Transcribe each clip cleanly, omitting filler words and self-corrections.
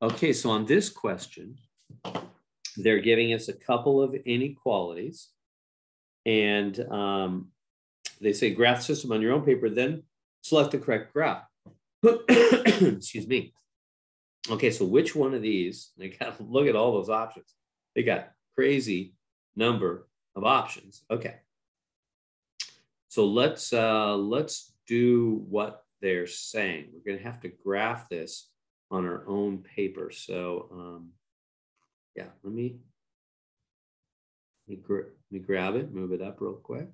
Okay, so on this question, they're giving us a couple of inequalities. And they say graph the system on your own paper, then select the correct graph. Excuse me. Okay, so which one of these, they got to look at all those options. They got crazy number of options. Okay. So let's do what they're saying. We're going to have to graph this on our own paper. So yeah, let me grab it, move it up real quick.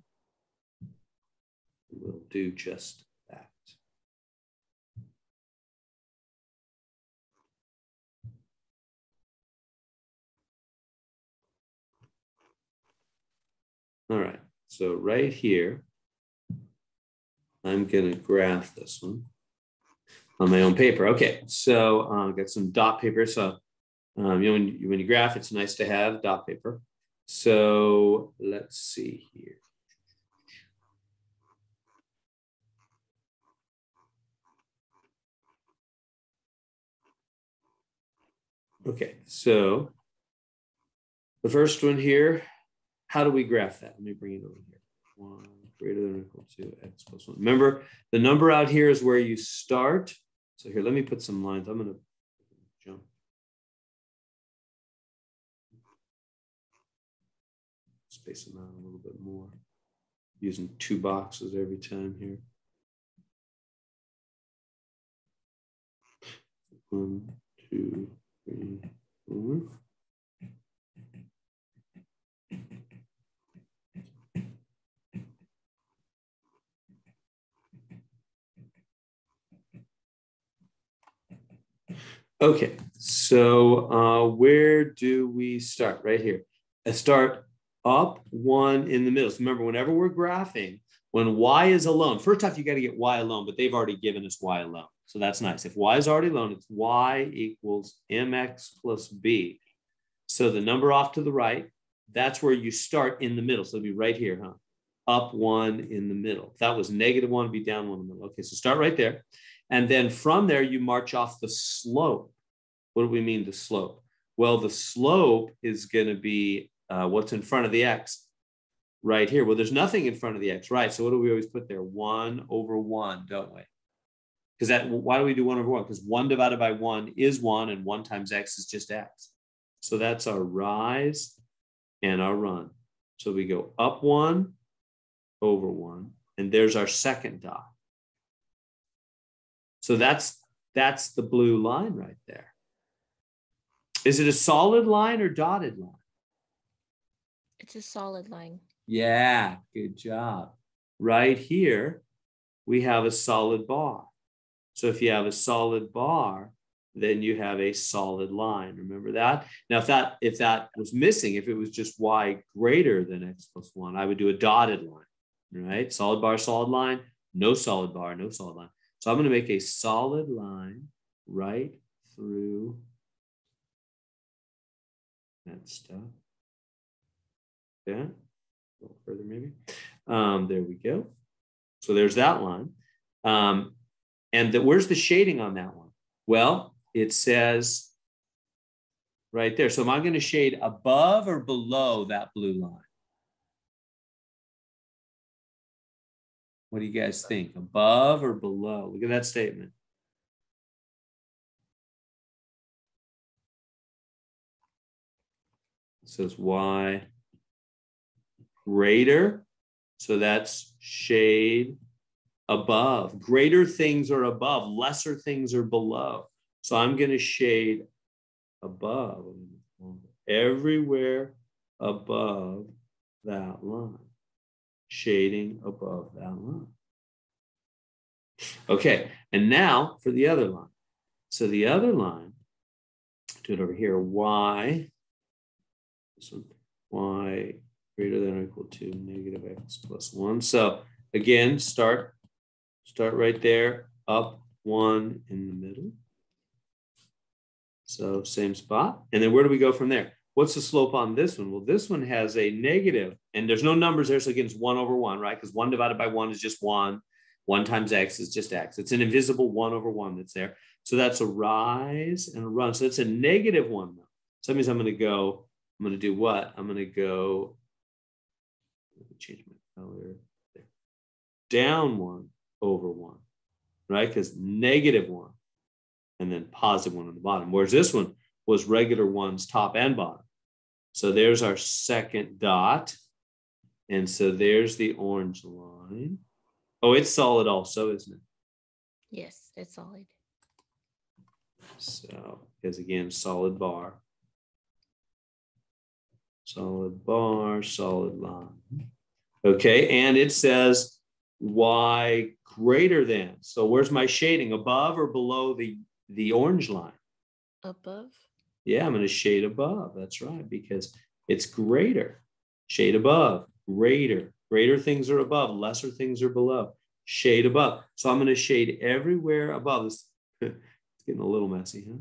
We'll do just that. All right, so right here, I'm going to graph this one on my own paper. Okay, so I've got some dot paper. So you know, when you graph, it's nice to have dot paper. So let's see here. Okay, so the first one here, how do we graph that? Let me bring it over here. 1 greater than or equal to x plus 1. Remember, the number out here is where you start. So here, let me put some lines. I'm going to jump. Space them out a little bit more. Using 2 boxes every time here. 1, 2, 3, 4. Okay, so where do we start? Right here. I start up 1 in the middle. So remember, whenever we're graphing, when y is alone, first off, you got to get y alone, but they've already given us y alone. So that's nice. If y is already alone, it's y equals mx plus b. So the number off to the right, that's where you start in the middle. So it'll be right here, huh? Up 1 in the middle. If that was -1, it'd be down 1 in the middle. Okay, so start right there. And then from there, you march off the slope. What do we mean the slope? Well, the slope is going to be what's in front of the x right here. Well, there's nothing in front of the x, right? So what do we always put there? 1 over 1, don't we? Because that, why do we do 1 over 1? Because 1 divided by 1 is 1, and 1 times x is just x. So that's our rise and our run. So we go up 1, over 1, and there's our second dot. So that's the blue line right there. Is it a solid line or dotted line? It's a solid line. Yeah, good job. Right here, we have a solid bar. So if you have a solid bar, then you have a solid line. Remember that? Now, if that was missing, if it was just y greater than x plus 1, I would do a dotted line, right? Solid bar, solid line, no solid bar, no solid line. So I'm going to make a solid line right through that stuff. Yeah, a little further maybe. There we go. So there's that line. And where's the shading on that one? Well, it says right there. So am I going to shade above or below that blue line? What do you guys think? Above or below? Look at that statement. It says y greater. So that's shade above. Greater things are above. Lesser things are below. So I'm going to shade above. Everywhere above that line. Shading above that line. Okay, and now for the other line. So the other line, do it over here, y, this one, y greater than or equal to negative x plus 1. So again, start right there, up 1 in the middle. So same spot. And then where do we go from there? What's the slope on this one? Well, this one has a negative, and there's no numbers there. So again, it's 1 over 1, right? Because 1 divided by 1 is just 1. 1 times x is just x. It's an invisible 1 over 1 that's there. So that's a rise and a run. So it's a negative one. So that means I'm going to do what? I'm going to go, let me change my color there. Down 1 over 1, right? Because negative 1 and then positive 1 on the bottom. Whereas this one was regular ones top and bottom. So there's our second dot. And so there's the orange line. Oh, it's solid also, isn't it? Yes, it's solid. So, because again, solid bar. Solid bar, solid line. Okay, and it says y greater than. So where's my shading? Above or below the orange line? Above. Yeah, I'm going to shade above. That's right, because it's greater. Shade above, greater. Greater things are above, lesser things are below. Shade above. So I'm going to shade everywhere above. This it's getting a little messy, huh?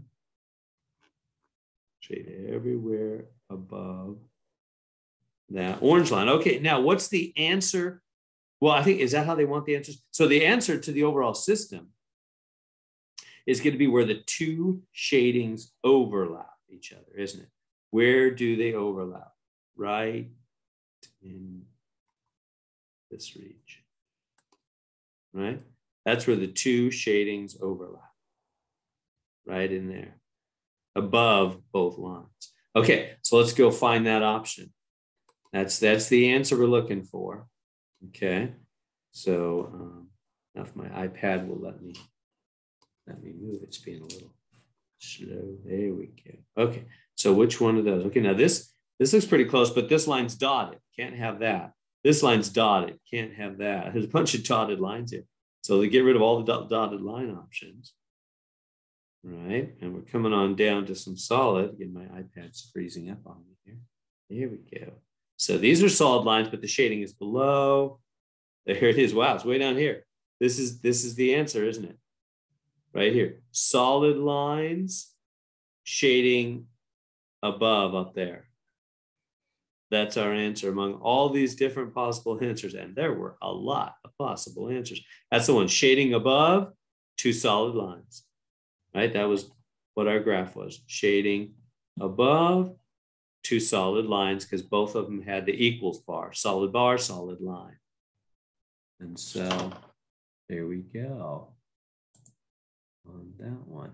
Shade everywhere above that orange line. Okay, now what's the answer? Well, I think, is that how they want the answers? So the answer to the overall system is going to be where the two shadings overlap each other, isn't it? Where do they overlap? Right in this region, right? That's where the two shadings overlap, right in there, above both lines. Okay, so let's go find that option. That's the answer we're looking for. Okay, so now if my iPad will let me move, it's being a little slow. There we go. Okay, so which one of those? Okay, now this looks pretty close, but this line's dotted. Can't have that. This line's dotted. Can't have that. There's a bunch of dotted lines here. So they get rid of all the dotted line options. Right, and we're coming on down to some solid. Again, my iPad's freezing up on me here. There we go. So these are solid lines, but the shading is below. There it is. Wow, it's way down here. This is the answer, isn't it? Right here. Solid lines, shading above up there. That's our answer among all these different possible answers. And there were a lot of possible answers. That's the one. Shading above, two solid lines. Right? That was what our graph was. Shading above, two solid lines, because both of them had the equals bar, solid line. And so there we go on that one.